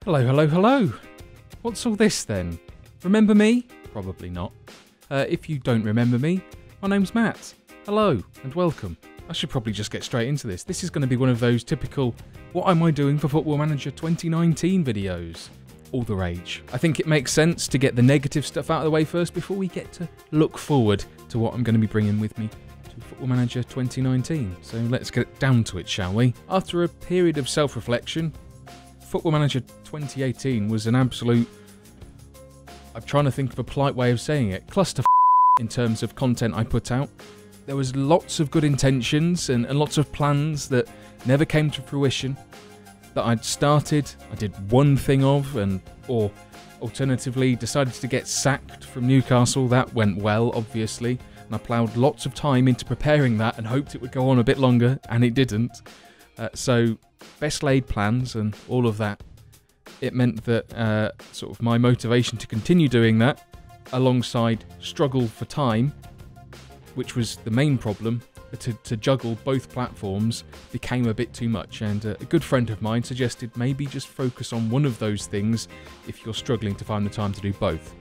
Hello, hello, hello. What's all this then? Remember me? Probably not. If you don't remember me, my name's Matt. Hello and welcome. I should probably just get straight into this. This is going to be one of those typical what am I doing for Football Manager 2019 videos. All the rage. I think it makes sense to get the negative stuff out of the way first before we get to look forward to what I'm going to be bringing with me to Football Manager 2019. So let's get down to it, shall we? After a period of self-reflection, Football Manager 2018 was an absolute... I'm trying to think of a polite way of saying it. Cluster in terms of content I put out. There was lots of good intentions and lots of plans that never came to fruition. That I'd started, I did one thing of, or alternatively decided to get sacked from Newcastle. That went well, obviously. And I ploughed lots of time into preparing that and hoped it would go on a bit longer, and it didn't. So, best laid plans and all of that. It meant that sort of my motivation to continue doing that, alongside struggle for time, which was the main problem, to juggle both platforms, became a bit too much. And a good friend of mine suggested maybe just focus on one of those things if you're struggling to find the time to do both.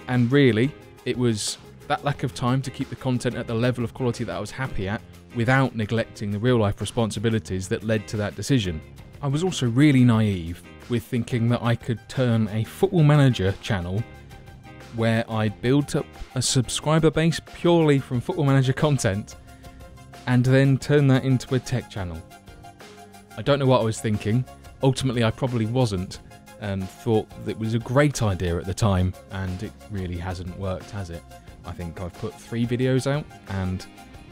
And really, it was that lack of time to keep the content at the level of quality that I was happy at, without neglecting the real-life responsibilities that led to that decision. I was also really naive with thinking that I could turn a Football Manager channel where I'd built up a subscriber base purely from Football Manager content and then turn that into a tech channel. I don't know what I was thinking. Ultimately, I probably wasn't, and thought that it was a great idea at the time, and it really hasn't worked, has it? I think I've put 3 videos out, and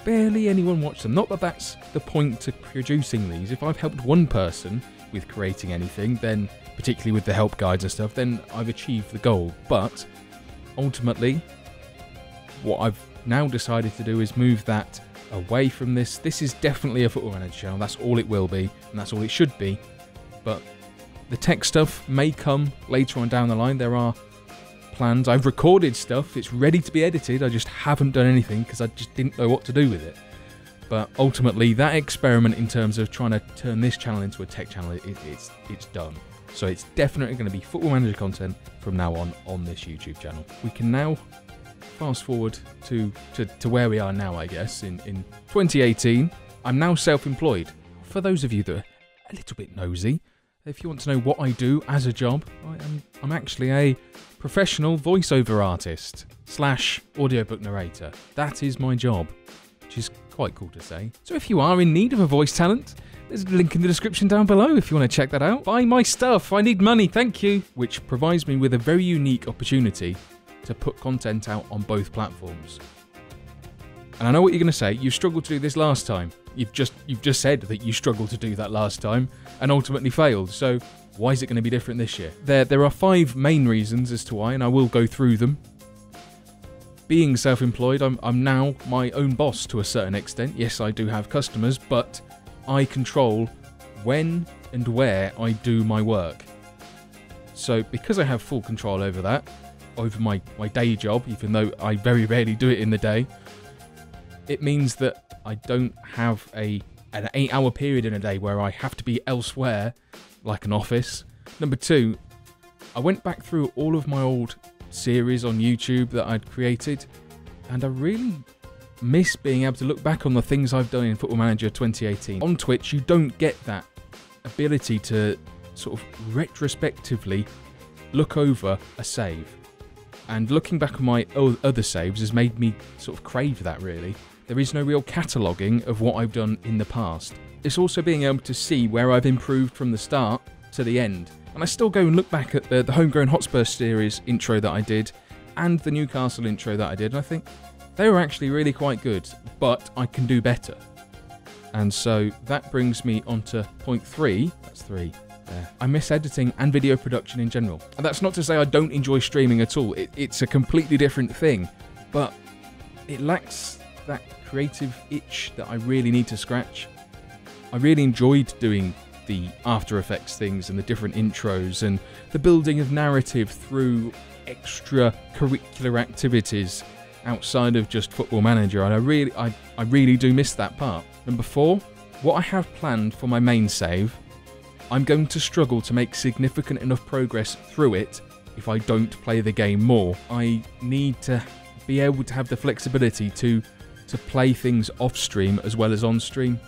barely anyone watched them. Not that that's the point to producing these. If I've helped one person with creating anything, then, particularly with the help guides and stuff, then I've achieved the goal. But, ultimately, what I've now decided to do is move that away from this. This is definitely a Football Manager channel. That's all it will be, and that's all it should be. But the tech stuff may come later on down the line. There are plans. I've recorded stuff. It's ready to be edited. I just haven't done anything because I just didn't know what to do with it. But ultimately, that experiment in terms of trying to turn this channel into a tech channel, it's done. So it's definitely going to be Football Manager content from now on this YouTube channel. We can now fast forward to where we are now, I guess, in 2018. I'm now self-employed. For those of you that are a little bit nosy, if you want to know what I do as a job, I'm actually a professional voiceover artist / audiobook narrator. That is my job, which is quite cool to say. So if you are in need of a voice talent, there's a link in the description down below if you want to check that out. Buy my stuff, I need money, thank you. Which provides me with a very unique opportunity to put content out on both platforms. And I know what you're going to say. You struggled to do this last time. You've just said that you struggled to do that last time and ultimately failed. So why is it going to be different this year? There are 5 main reasons as to why, and I will go through them. Being self-employed, I'm now my own boss to a certain extent. Yes, I do have customers, but I control when and where I do my work. So because I have full control over that, over my day job, even though I very rarely do it in the day, it means that I don't have an 8-hour period in a day where I have to be elsewhere, like an office. Number 2, I went back through all of my old series on YouTube that I'd created, and I really miss being able to look back on the things I've done in Football Manager 2018. On Twitch, you don't get that ability to sort of retrospectively look over a save. And looking back on my other saves has made me sort of crave that, really. There is no real cataloguing of what I've done in the past. It's also being able to see where I've improved from the start to the end. And I still go and look back at the Homegrown Hotspur series intro that I did and the Newcastle intro that I did, and I think they were actually really quite good, but I can do better. And so that brings me on to point 3. That's 3. I miss editing and video production in general. And that's not to say I don't enjoy streaming at all. It's a completely different thing, but it lacks that creative itch that I really need to scratch. I really enjoyed doing the After Effects things and the different intros and the building of narrative through extra-curricular activities outside of just Football Manager, and I really do miss that part. Number 4, what I have planned for my main save, I'm going to struggle to make significant enough progress through it if I don't play the game more. I need to be able to have the flexibility to play things off stream as well as on stream,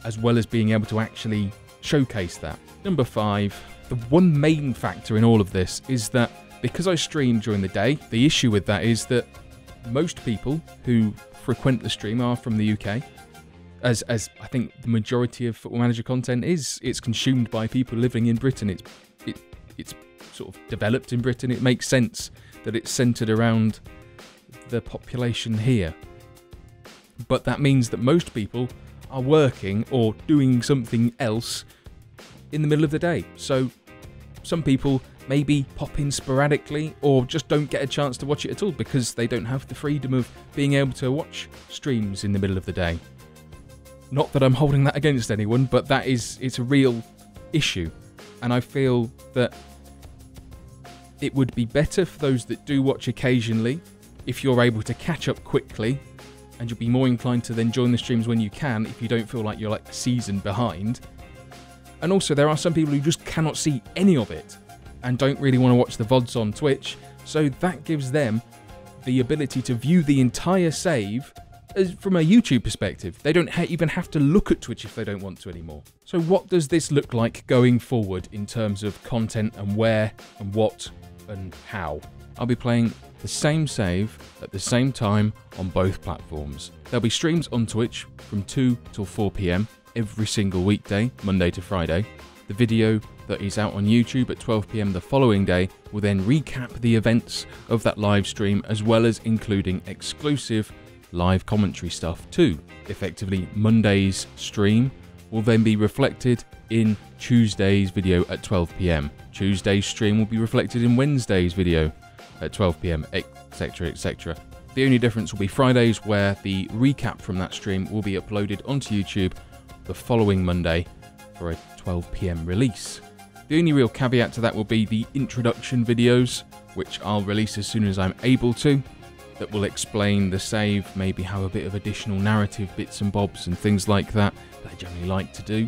as well as being able to actually showcase that. Number 5, the one main factor in all of this is that because I stream during the day, the issue with that is that most people who frequent the stream are from the UK, as I think the majority of Football Manager content is. It's consumed by people living in Britain. It's sort of developed in Britain. It makes sense that it's centred around the population here. But that means that most people are working or doing something else in the middle of the day. So some people maybe pop in sporadically or just don't get a chance to watch it at all because they don't have the freedom of being able to watch streams in the middle of the day. Not that I'm holding that against anyone, but it's a real issue. And I feel that it would be better for those that do watch occasionally if you're able to catch up quickly, and you'll be more inclined to then join the streams when you can if you don't feel like you're like a season behind. And also there are some people who just cannot see any of it and don't really want to watch the VODs on Twitch, so that gives them the ability to view the entire save from a YouTube perspective. They don't even have to look at Twitch if they don't want to anymore. So what does this look like going forward in terms of content and where and what and how? I'll be playing the same save at the same time on both platforms. There'll be streams on Twitch from 2 till 4 PM every single weekday, Monday to Friday. The video that is out on YouTube at 12 PM the following day will then recap the events of that live stream, as well as including exclusive live commentary stuff too. Effectively, Monday's stream will then be reflected in Tuesday's video at 12 PM. Tuesday's stream will be reflected in Wednesday's video at 12 PM, etc, etc. The only difference will be Fridays, where the recap from that stream will be uploaded onto YouTube the following Monday for a 12 PM release. The only real caveat to that will be the introduction videos, which I'll release as soon as I'm able to, that will explain the save, maybe have a bit of additional narrative bits and bobs and things like that I generally like to do.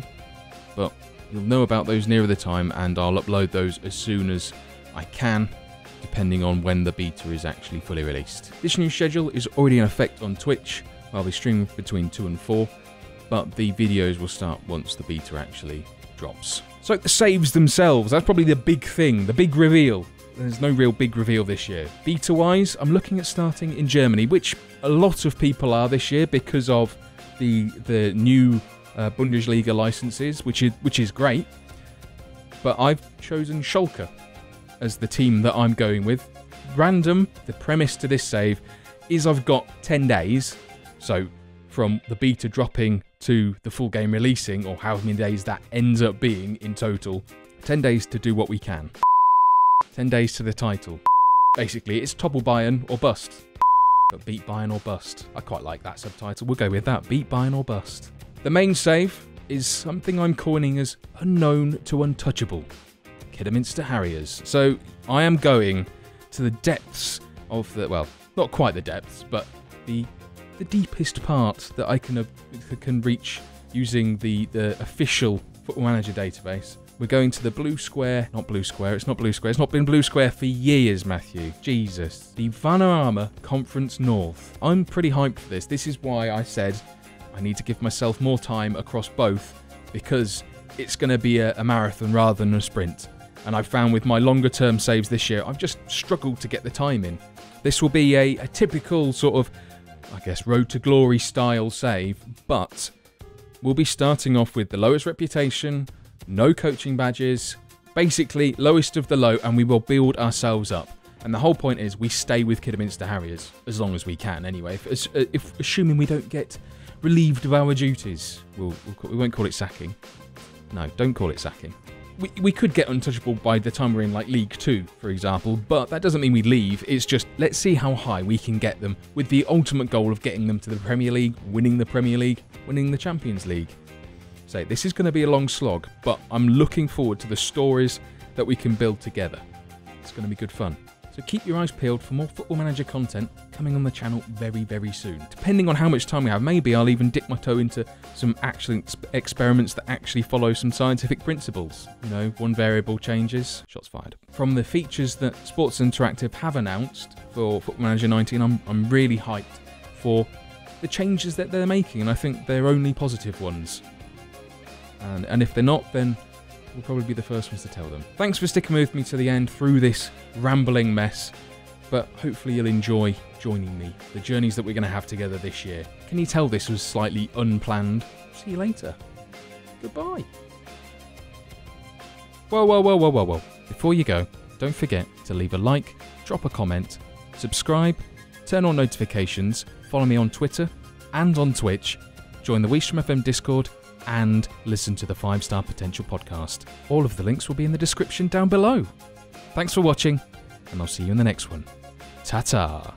But you'll know about those nearer the time, and I'll upload those as soon as I can, depending on when the beta is actually fully released. This new schedule is already in effect on Twitch. I'll be streaming between 2 and 4, but the videos will start once the beta actually drops. So the saves themselves, that's probably the big thing, the big reveal. There's no real big reveal this year. Beta-wise, I'm looking at starting in Germany, which a lot of people are this year because of the new Bundesliga licenses, which is great. But I've chosen Schalke as the team that I'm going with. Random, the premise to this save is I've got 10 days, so from the beta dropping to the full game releasing, or how many days that ends up being in total, 10 days to do what we can. 10 days to the title. Basically, it's topple Bayern or bust. But beat Bayern or bust. I quite like that subtitle. We'll go with that. Beat Bayern or bust. The main save is something I'm coining as unknown to untouchable. Kidderminster Harriers. So I am going to the depths of the, well, not quite the depths, but the deepest part that I can reach using the official Football Manager database. We're going to the Blue Square, not Blue Square, it's not Blue Square, it's not been Blue Square for years, Matthew. Jesus. The Vanarama Conference North. I'm pretty hyped for this. This is why I said I need to give myself more time across both, because it's going to be a marathon rather than a sprint. And I've found with my longer term saves this year, I've just struggled to get the time in. This will be a typical sort of, I guess, Road to Glory style save, but we'll be starting off with the lowest reputation, no coaching badges, basically lowest of the low, and we will build ourselves up. And the whole point is we stay with Kidderminster Harriers, as long as we can anyway, if assuming we don't get relieved of our duties. We won't call it sacking. No, don't call it sacking. We could get untouchable by the time we're in like League 2, for example, but that doesn't mean we leave. It's just, let's see how high we can get them, with the ultimate goal of getting them to the Premier League, winning the Premier League, winning the Champions League. So this is going to be a long slog, but I'm looking forward to the stories that we can build together. It's going to be good fun. So keep your eyes peeled for more Football Manager content coming on the channel very, very soon. Depending on how much time we have, maybe I'll even dip my toe into some actual experiments that actually follow some scientific principles. You know, one variable changes, shots fired. From the features that Sports Interactive have announced for Football Manager 19, I'm really hyped for the changes that they're making, and I think they're only positive ones. And if they're not, then we'll probably be the first ones to tell them. Thanks for sticking with me to the end through this rambling mess, but hopefully you'll enjoy joining me, the journeys that we're going to have together this year. Can you tell this was slightly unplanned? See you later. Goodbye. Whoa. Before you go, don't forget to leave a like, drop a comment, subscribe, turn on notifications, follow me on Twitter and on Twitch, join the Weestrom FM Discord, and listen to the 5-Star Potential podcast. All of the links will be in the description down below. Thanks for watching, and I'll see you in the next one. Ta-ta!